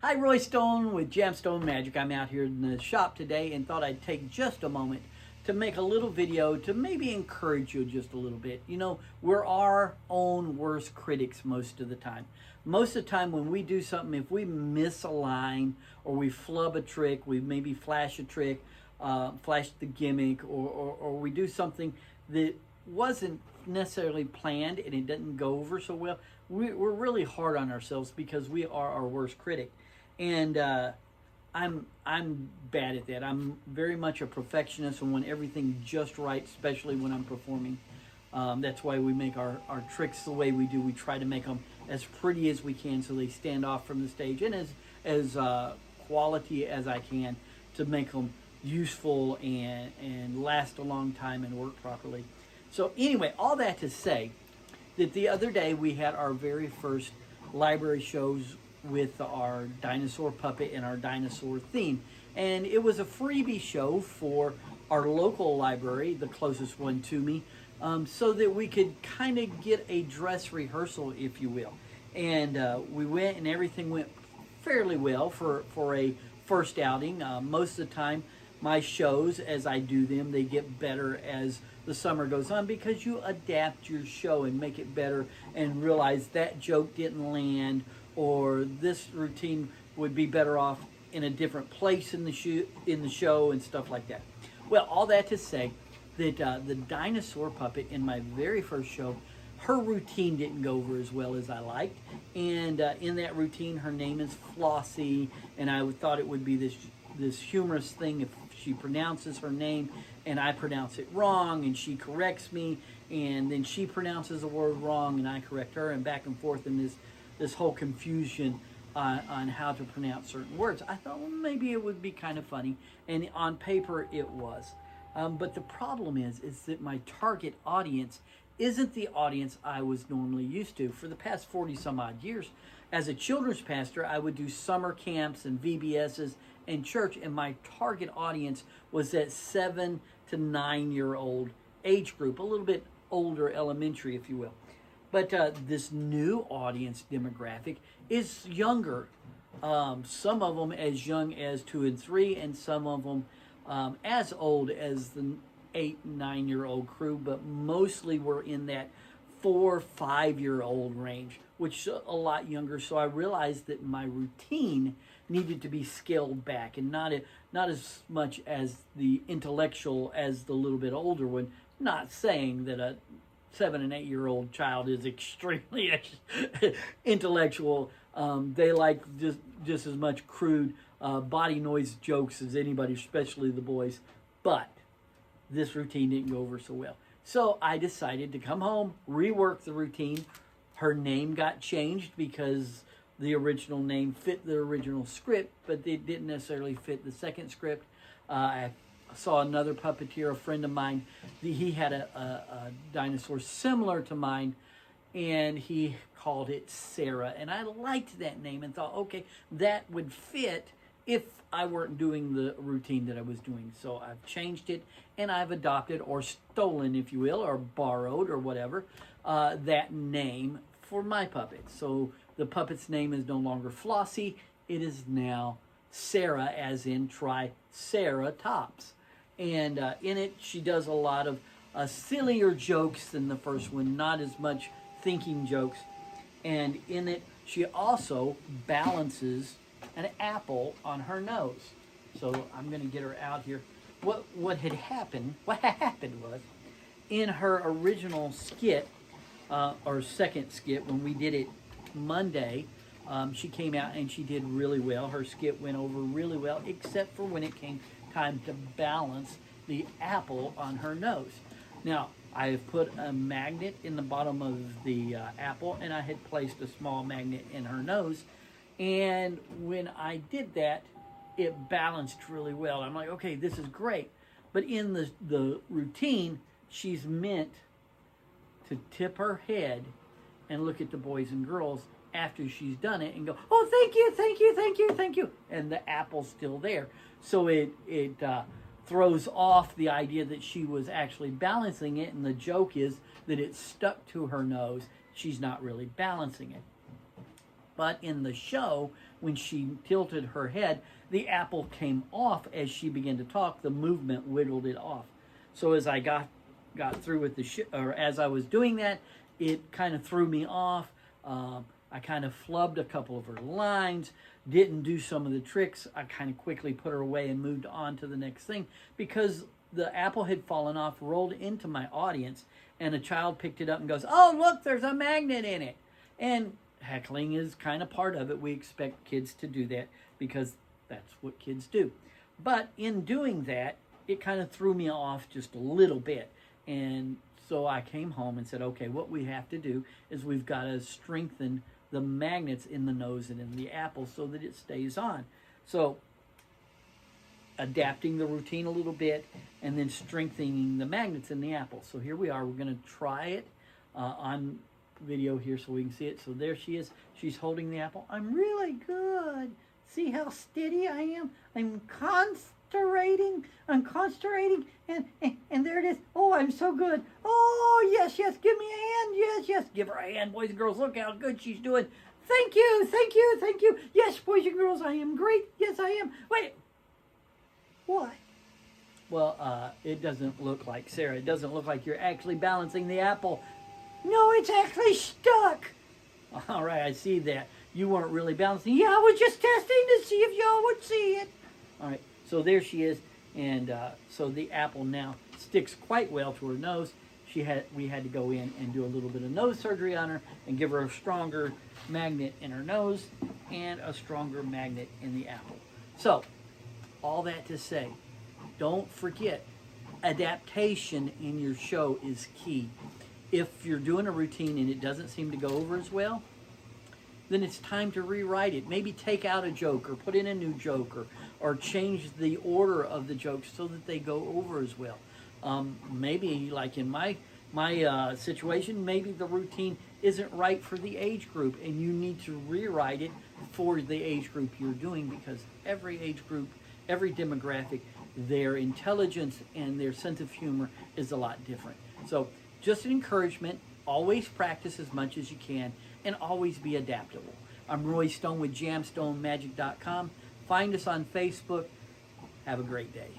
Hi, Roy Stone with Jamstone Magic. I'm out here in the shop today and thought I'd take just a moment to make a little video to maybe encourage you just a little bit. You know, we're our own worst critics most of the time. Most of the time when we do something, if we miss a line or we flub a trick, we maybe flash a trick, flash the gimmick, or we do something that wasn't necessarily planned and it didn't go over so well, we're really hard on ourselves because we are our worst critic. And I'm bad at that. I'm very much a perfectionist and want everything just right, especially when I'm performing. That's why we make our tricks the way we do. We try to make them as pretty as we can so they stand off from the stage, and as quality as I can to make them useful and last a long time and work properly. So anyway, all that to say that the other day we had our very first library shows with our dinosaur puppet and our dinosaur theme. And it was a freebie show for our local library, the closest one to me, so that we could kind of get a dress rehearsal, if you will. And we went and everything went fairly well for a first outing. Most of the time, my shows, as I do them, they get better as the summer goes on because you adapt your show and make it better and realize that joke didn't land, or this routine would be better off in a different place in the show and stuff like that. Well, all that to say that the dinosaur puppet in my very first show, her routine didn't go over as well as I liked. And in that routine, her name is Flossie, and I thought it would be this humorous thing if she pronounces her name and I pronounce it wrong and she corrects me, and then she pronounces a word wrong and I correct her, and back and forth in this whole confusion on how to pronounce certain words. I thought, well, maybe it would be kind of funny, and on paper it was. But the problem is that my target audience isn't the audience I was normally used to. For the past 40 some odd years, as a children's pastor, I would do summer camps and VBSs and church, and my target audience was that 7 to 9 year old age group, a little bit older, elementary, if you will. But this new audience demographic is younger. Some of them as young as 2 and 3, and some of them as old as the 8 and 9 year old crew. But mostly we're in that 4 5 year old range, which is a lot younger. So I realized that my routine needed to be scaled back, and not as much as the intellectual as the little bit older one. Not saying that a 7 and 8 year old child is extremely intellectual. They like just as much crude body noise jokes as anybody, especially the boys. But this routine didn't go over so well. So I decided to come home, rework the routine. Her name got changed because the original name fit the original script, but it didn't necessarily fit the second script. I saw another puppeteer, a friend of mine, he had a dinosaur similar to mine, and he called it Sarah. And I liked that name and thought, okay, that would fit if I weren't doing the routine that I was doing. So I've changed it, and I've adopted, or stolen, if you will, or borrowed, or whatever, that name for my puppet. So the puppet's name is no longer Flossie. It is now Sarah, as in Triceratops. And in it, she does a lot of sillier jokes than the first one, not as much thinking jokes. And in it, she also balances an apple on her nose. So I'm going to get her out here. What had happened was, in her original skit, or second skit, when we did it Monday, she came out and she did really well. Her skit went over really well, except for when it came time to balance the apple on her nose. Now, I have put a magnet in the bottom of the apple, and I had placed a small magnet in her nose. And when I did that, it balanced really well. I'm like, okay, this is great. But in the routine, she's meant to tip her head and look at the boys and girls after she's done it and go, oh, thank you, thank you, thank you, thank you. And the apple's still there. So it throws off the idea that she was actually balancing it, and the joke is that it's stuck to her nose. She's not really balancing it. But in the show, when she tilted her head, the apple came off as she began to talk. The movement wiggled it off. So as I got through with or as I was doing that, it kind of threw me off. I kind of flubbed a couple of her lines, didn't do some of the tricks. I kind of quickly put her away and moved on to the next thing because the apple had fallen off, rolled into my audience, and a child picked it up and goes, "Oh, look, there's a magnet in it." And heckling is kind of part of it. We expect kids to do that because that's what kids do. But in doing that, it kind of threw me off just a little bit. And so I came home and said, okay, what we have to do is we've got to strengthen the magnets in the nose and in the apple so that it stays on. So adapting the routine a little bit and then strengthening the magnets in the apple. So here we are. We're going to try it on video here so we can see it. So there she is. She's holding the apple. I'm really good. See how steady I am? I'm concentrating, and there it is. Oh, I'm so good. Oh, yes, yes, give me a hand. Yes, yes, give her a hand, boys and girls. Look how good she's doing. Thank you, thank you, thank you. Yes, boys and girls, I am great. Yes, I am. Wait, what? Well, it doesn't look like, Sarah, it doesn't look like you're actually balancing the apple. No, it's actually stuck. All right, I see that. You weren't really balancing. Yeah, I was just testing to see if y'all would see it. All right, so there she is. And so the apple now sticks quite well to her nose. We had to go in and do a little bit of nose surgery on her and give her a stronger magnet in her nose and a stronger magnet in the apple. So, all that to say, don't forget, adaptation in your show is key. If you're doing a routine and it doesn't seem to go over as well, then it's time to rewrite it. Maybe take out a joke or put in a new joke or change the order of the jokes so that they go over as well. Maybe, like in my situation, maybe the routine isn't right for the age group and you need to rewrite it for the age group you're doing, because every age group, every demographic, their intelligence and their sense of humor is a lot different. So just an encouragement, always practice as much as you can and always be adaptable. I'm Roy Stone with JamstoneMagic.com. Find us on Facebook. Have a great day.